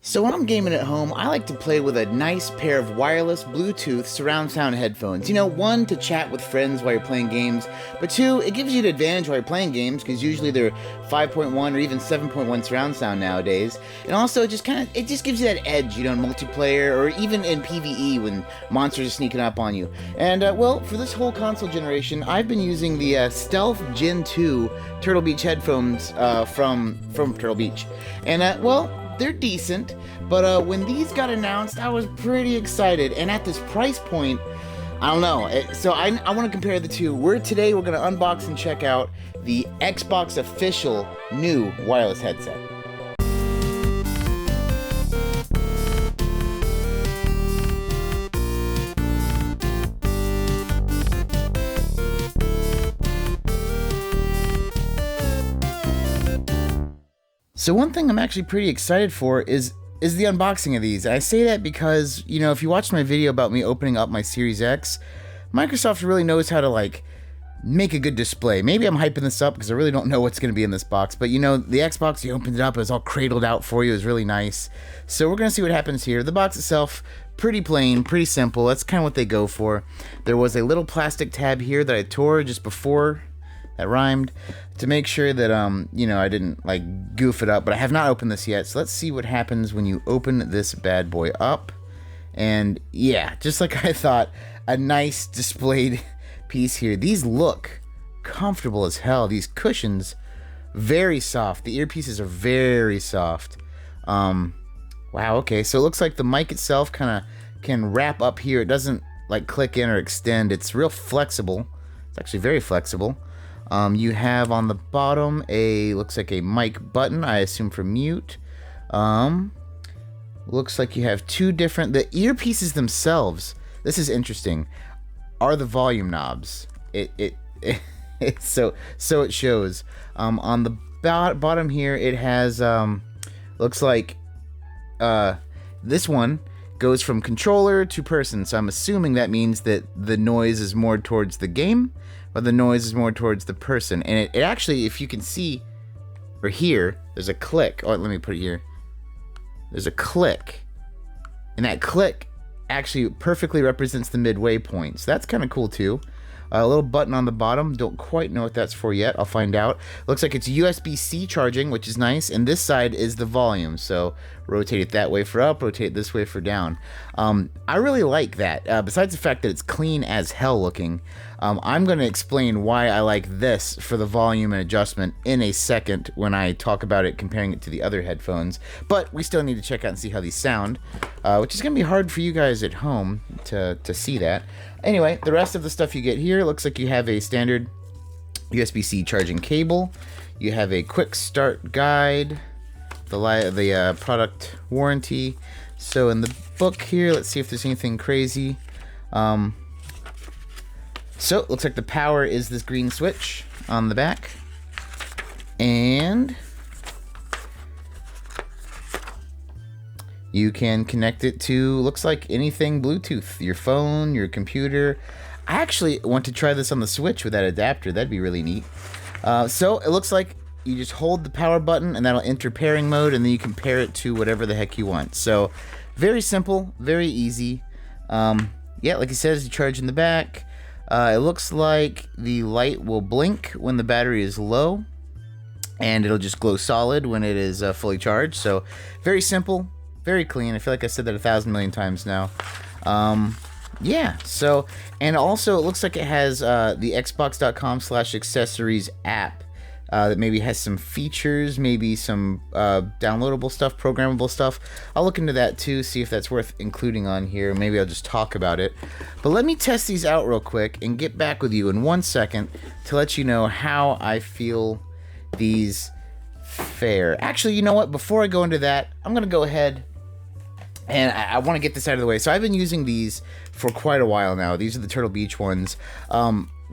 So when I'm gaming at home, I like to play with a nice pair of wireless Bluetooth surround sound headphones. One, to chat with friends while you're playing games, but two, it gives you an advantage while you're playing games because usually they're 5.1 or even 7.1 surround sound nowadays. And also it just gives you that edge, in multiplayer or even in PvE when monsters are sneaking up on you. And well, for this whole console generation, I've been using the Stealth Gen 2 Turtle Beach headphones from Turtle Beach. And well, they're decent, but when these got announced, I was pretty excited. And at this price point, I don't know. So I want to compare the two. Today we're going to unbox and check out the Xbox official new wireless headset. So one thing I'm actually pretty excited for is the unboxing of these. I say that because, if you watched my video about me opening up my Series X, Microsoft really knows how to, make a good display. Maybe I'm hyping this up because I really don't know what's going to be in this box. But, the Xbox, you opened it up, it was all cradled out for you. It was really nice. So we're going to see what happens here. The box itself, pretty plain, pretty simple. That's kind of what they go for. There was a little plastic tab here that I tore just before. That rhymed, to make sure that, I didn't, goof it up. But I have not opened this yet, so let's see what happens when you open this bad boy up. And, yeah, just like I thought, a nice displayed piece here. These look comfortable as hell. These cushions, very soft. The earpieces are very soft. Wow, okay, so it looks like the mic itself kind of can wrap up here. It doesn't, click in or extend. It's real flexible. It's actually very flexible. You have on the bottom looks like a mic button, I assume for mute. Looks like you have two different, the earpieces themselves, this is interesting, are the volume knobs. So it shows. On the bottom here, it has, looks like, this one goes from controller to person, so I'm assuming that means that the noise is more towards the game, or the noise is more towards the person. And it actually, if you can see or hear, there's a click. Oh, let me put it here. There's a click, and that click actually perfectly represents the midway point, so that's kind of cool too. A little button on the bottom, don't quite know what that's for yet, I'll find out. Looks like it's USB-C charging, which is nice, and this side is the volume, so rotate it that way for up, rotate it this way for down. I really like that, besides the fact that it's clean as hell looking. I'm going to explain why I like this for the volume and adjustment in a second when I talk about it, comparing it to the other headphones, but we still need to check out and see how these sound, which is going to be hard for you guys at home to see that. Anyway, the rest of the stuff you get here, looks like you have a standard USB-C charging cable. You have a quick start guide, the product warranty. So in the book here, let's see if there's anything crazy. So it looks like the power is this green switch on the back. And you can connect it to, looks like anything Bluetooth, your phone, your computer. I actually want to try this on the Switch with that adapter. That'd be really neat. So it looks like you just hold the power button and that'll enter pairing mode, and then you can pair it to whatever the heck you want. So very simple, very easy. Yeah, like it says, you charge in the back. It looks like the light will blink when the battery is low, and it'll just glow solid when it is fully charged. So very simple. Very clean. I feel like I said that 1,000 million times now. Yeah, so, and also it looks like it has the xbox.com/accessories app that maybe has some features, maybe some downloadable stuff, programmable stuff. I'll look into that too, see if that's worth including on here. Maybe I'll just talk about it. But let me test these out real quick and get back with you in 1 second to let you know how I feel these fare. Actually, you know what? Before I go into that, I'm going to go ahead and I want to get this out of the way. So I've been using these for quite a while now. These are the Turtle Beach ones.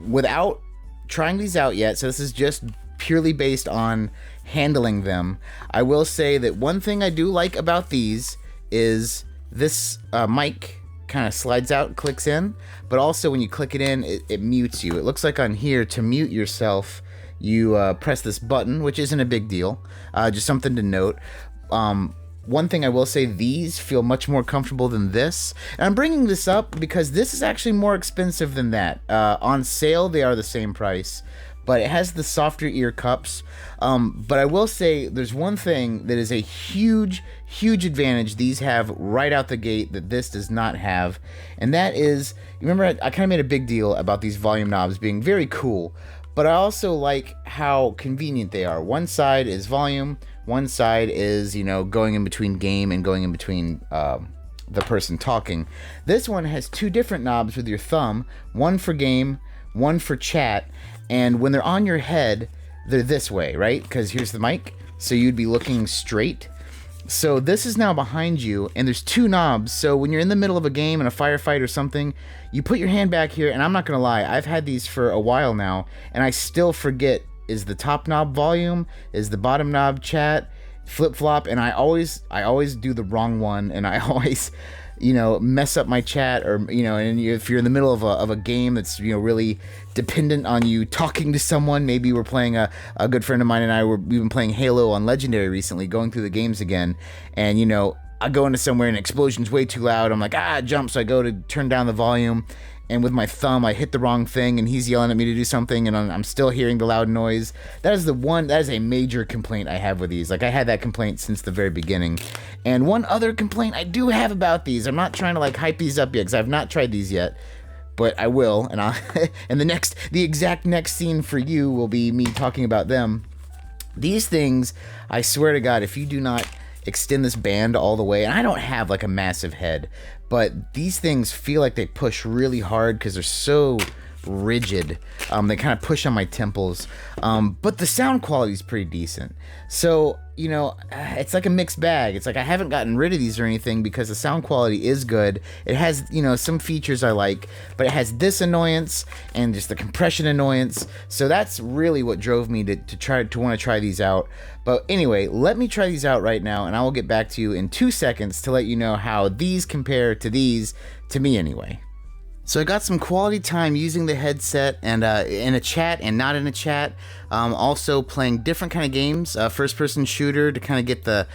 Without trying these out yet, so this is just purely based on handling them. I will say that one thing I do like about these is this mic kind of slides out, clicks in, but also when you click it in, it mutes you. It looks like on here, to mute yourself, you press this button, which isn't a big deal, just something to note. one thing I will say, these feel much more comfortable than this. And I'm bringing this up because this is actually more expensive than that. On sale, they are the same price, but it has the softer ear cups. But I will say there's one thing that is a huge advantage these have right out the gate that this does not have. And that is, you remember I kind of made a big deal about these volume knobs being very cool, but I also like how convenient they are. One side is volume, one side is, going in between game and going in between the person talking. This one has two different knobs with your thumb, one for game, one for chat, and when they're on your head, they're this way, right? Because here's the mic, so you'd be looking straight. So this is now behind you, and there's two knobs, so when you're in the middle of a game in a firefight or something, you put your hand back here, and I'm not gonna lie, I've had these for a while now, and I still forget, is the top knob volume, is the bottom knob chat, flip-flop, and I always do the wrong one, and I always mess up my chat, or and if you're in the middle of a game that's really dependent on you talking to someone. Maybe we're playing a good friend of mine and we've been playing Halo on Legendary recently, going through the games again, and I go into somewhere and the explosion's way too loud. I'm like, jump, so I go to turn down the volume, and with my thumb I hit the wrong thing, and he's yelling at me to do something, and I'm still hearing the loud noise. That is a major complaint I have with these. Like, I had that complaint since the very beginning. And one other complaint I do have about these, I'm not trying to hype these up yet because I've not tried these yet, but I will, and and the exact next scene for you will be me talking about them. These things, I swear to God, if you do not extend this band all the way, and I don't have a massive head, but these things feel like they push really hard because they're so rigid. They kind of push on my temples, but the sound quality is pretty decent. So it's like a mixed bag. It's like I haven't gotten rid of these or anything because the sound quality is good. It has some features I like, but it has this annoyance and just the compression annoyance. So that's really what drove me to want to try these out. But anyway, let me try these out right now, and I will get back to you in 2 seconds to let you know how these compare to these, to me anyway. So I got some quality time using the headset and in a chat and not in a chat. Also playing different kind of games, first-person shooter to kind of get the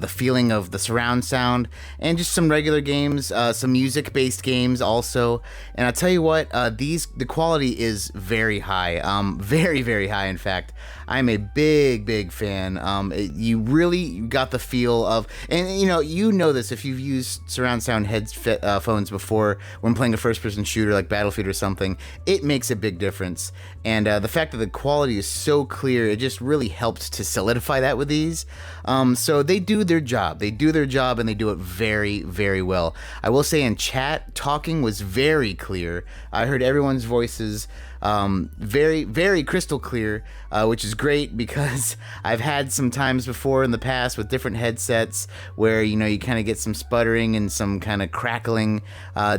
feeling of the surround sound, and just some regular games, some music-based games also. And I'll tell you what, the quality is very high, very, very high. In fact, I'm a big fan. You really got the feel of, and this if you've used surround sound headphones before when playing a first-person shooter like Battlefield or something, it makes a big difference. And the fact that the quality is so clear, it just really helped to solidify that with these. So they do their job. They do their job, and they do it very, very well. I will say in chat, talking was very clear. I heard everyone's voices very, very crystal clear, which is great because I've had some times before in the past with different headsets where you kind of get some sputtering and some kind of crackling.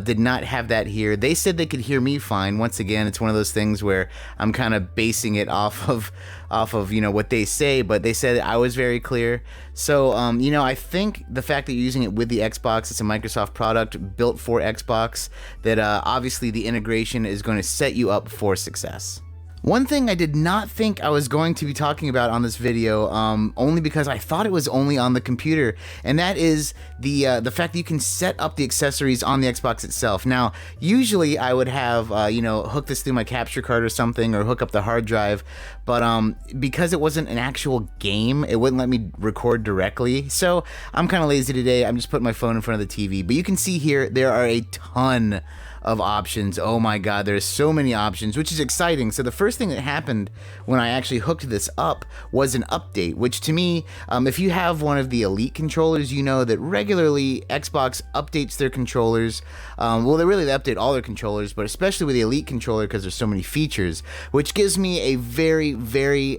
Did not have that here. They said they could hear me fine. Once again, it's one of those things where I'm kind of basing it off of what they say, but they said I was very clear. So I think the fact that you're using it with the Xbox, it's a Microsoft product built for Xbox, that obviously the integration is going to set you up for success. One thing I did not think I was going to be talking about on this video, only because I thought it was only on the computer, and that is the fact that you can set up the accessories on the Xbox itself. Now, usually I would have, hook this through my capture card or something, or hook up the hard drive, but because it wasn't an actual game, it wouldn't let me record directly, so I'm kind of lazy today. I'm just putting my phone in front of the TV, but you can see here, there are a ton of options. Oh my God, there's so many options, which is exciting. So the first thing that happened when I actually hooked this up was an update, which to me, if you have one of the Elite controllers, you know that regularly Xbox updates their controllers. They update all their controllers, but especially with the Elite controller because there's so many features, which gives me a very, very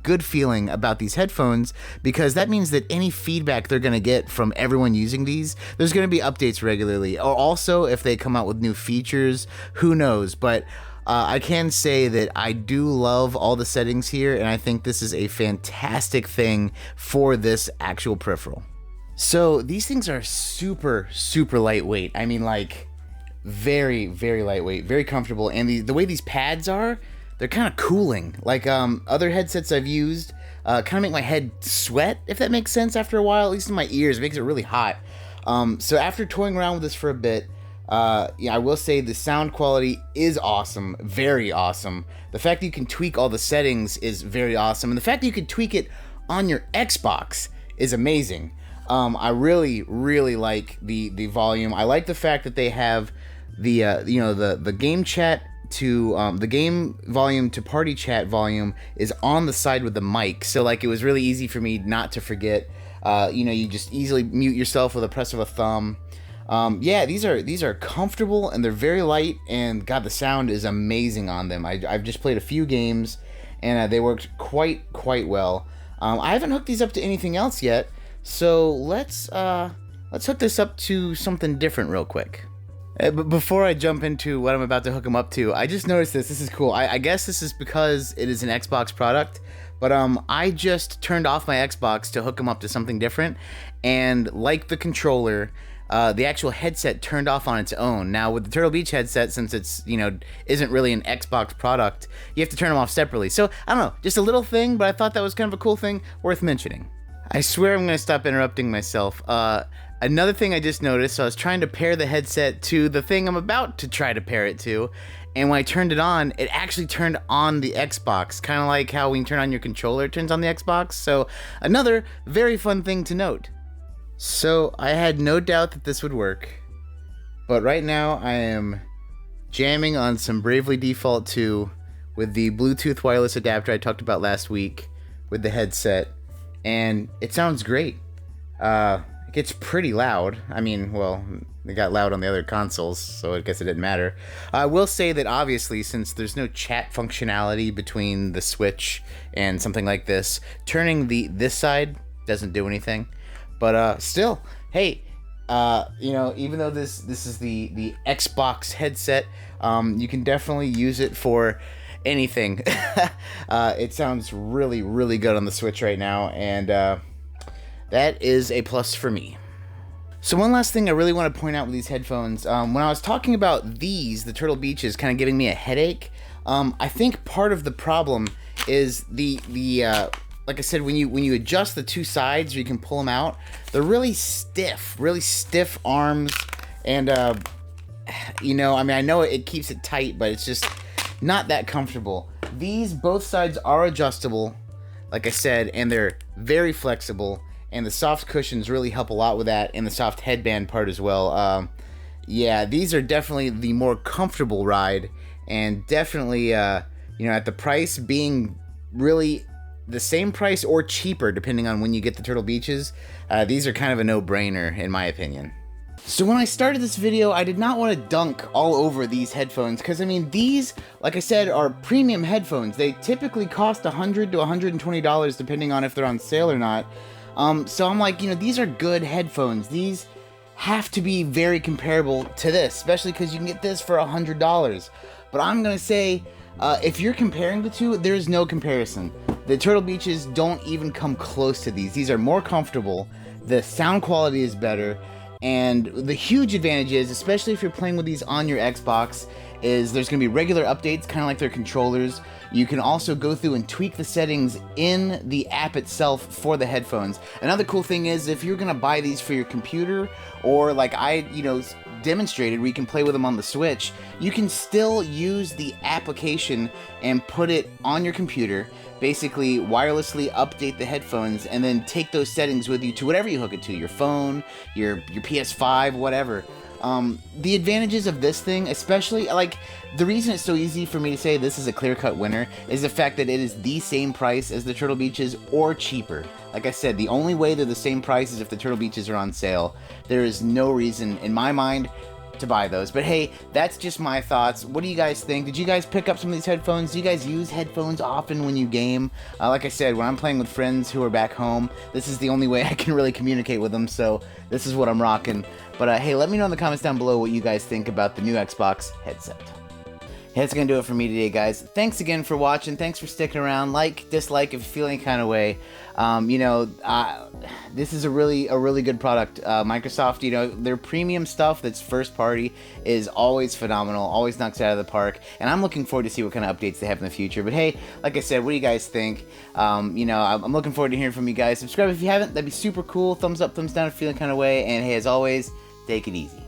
good feeling about these headphones, because that means that any feedback they're going to get from everyone using these, there's going to be updates regularly. Or also, if they come out with new features, who knows, but I can say that I do love all the settings here, and I think this is a fantastic thing for this actual peripheral. So these things are super lightweight. I mean, very, very lightweight, very comfortable, and the way these pads are, they're kind of cooling. Other headsets I've used, kind of make my head sweat, if that makes sense after a while, at least in my ears. It makes it really hot. So after toying around with this for a bit, yeah, I will say the sound quality is awesome, very awesome. The fact that you can tweak all the settings is very awesome, and the fact that you can tweak it on your Xbox is amazing. I really, really like the volume. I like the fact that they have the the game chat to the game volume to party chat volume is on the side with the mic, so like it was really easy for me not to forget. You just easily mute yourself with a press of a thumb. Yeah, these are comfortable and they're very light, and God, the sound is amazing on them. I've just played a few games, and they worked quite well. I haven't hooked these up to anything else yet, so let's hook this up to something different real quick. But before I jump into what I'm about to hook them up to, I just noticed this. This is cool. I guess this is because it is an Xbox product, but I just turned off my Xbox to hook them up to something different, and like the controller, the actual headset turned off on its own. Now with the Turtle Beach headset, since it's isn't really an Xbox product, you have to turn them off separately. So I don't know, just a little thing, but I thought that was kind of a cool thing worth mentioning. I swear I'm gonna stop interrupting myself. Another thing I just noticed, so I was trying to pair the headset to the thing I'm about to try to pair it to, and when I turned it on, it actually turned on the Xbox, kind of like how when you turn on your controller, it turns on the Xbox. So another very fun thing to note. So I had no doubt that this would work, but right now I am jamming on some Bravely Default 2 with the Bluetooth wireless adapter I talked about last week with the headset, and it sounds great. It gets pretty loud. I mean, well, it got loud on the other consoles, so I guess it didn't matter. I will say that obviously, since there's no chat functionality between the Switch and something like this, turning this side doesn't do anything. But still, hey, even though this is the Xbox headset, you can definitely use it for anything. It sounds really, really good on the Switch right now, and that is a plus for me. So one last thing I really want to point out with these headphones, when I was talking about the Turtle Beaches kind of giving me a headache, I think part of the problem is the like I said, when you adjust the two sides, you can pull them out. They're really stiff arms, and I know it keeps it tight, but it's just not that comfortable. These both sides are adjustable, like I said, and they're very flexible. And the soft cushions really help a lot with that, and the soft headband part as well. Yeah, these are definitely the more comfortable ride, and definitely, at the price being really the same price or cheaper, depending on when you get the Turtle Beaches, these are kind of a no-brainer, in my opinion. So when I started this video, I did not want to dunk all over these headphones, because, I mean, these, like I said, are premium headphones. They typically cost $100 to $120, depending on if they're on sale or not. So I'm like, these are good headphones. These have to be very comparable to this, especially because you can get this for $100. But I'm going to say, if you're comparing the two, there is no comparison. The Turtle Beaches don't even come close to these. These are more comfortable. The sound quality is better. And the huge advantage is, especially if you're playing with these on your Xbox, is there's going to be regular updates, kind of like their controllers. You can also go through and tweak the settings in the app itself for the headphones. Another cool thing is, if you're going to buy these for your computer, or like I, demonstrated where you can play with them on the Switch, you can still use the application and put it on your computer, basically wirelessly update the headphones, and then take those settings with you to whatever you hook it to, your phone, your PS5, whatever. The advantages of this thing, especially, like, the reason it's so easy for me to say this is a clear-cut winner is the fact that it is the same price as the Turtle Beaches or cheaper. Like I said, the only way they're the same price is if the Turtle Beaches are on sale. There is no reason, in my mind, to buy those. But hey, that's just my thoughts. What do you guys think? Did you guys pick up some of these headphones? Do you guys use headphones often when you game? Like I said, when I'm playing with friends who are back home, this is the only way I can really communicate with them, so this is what I'm rocking. But hey, let me know in the comments down below what you guys think about the new Xbox headset. That's going to do it for me today, guys. Thanks again for watching. Thanks for sticking around. Like, dislike if you feel any kind of way. This is a really good product. Microsoft, their premium stuff that's first party is always phenomenal, always knocks it out of the park, and I'm looking forward to see what kind of updates they have in the future. But hey, like I said, what do you guys think? I'm looking forward to hearing from you guys. Subscribe if you haven't, that'd be super cool. Thumbs up, thumbs down if you're feeling kind of way, and hey, as always, take it easy.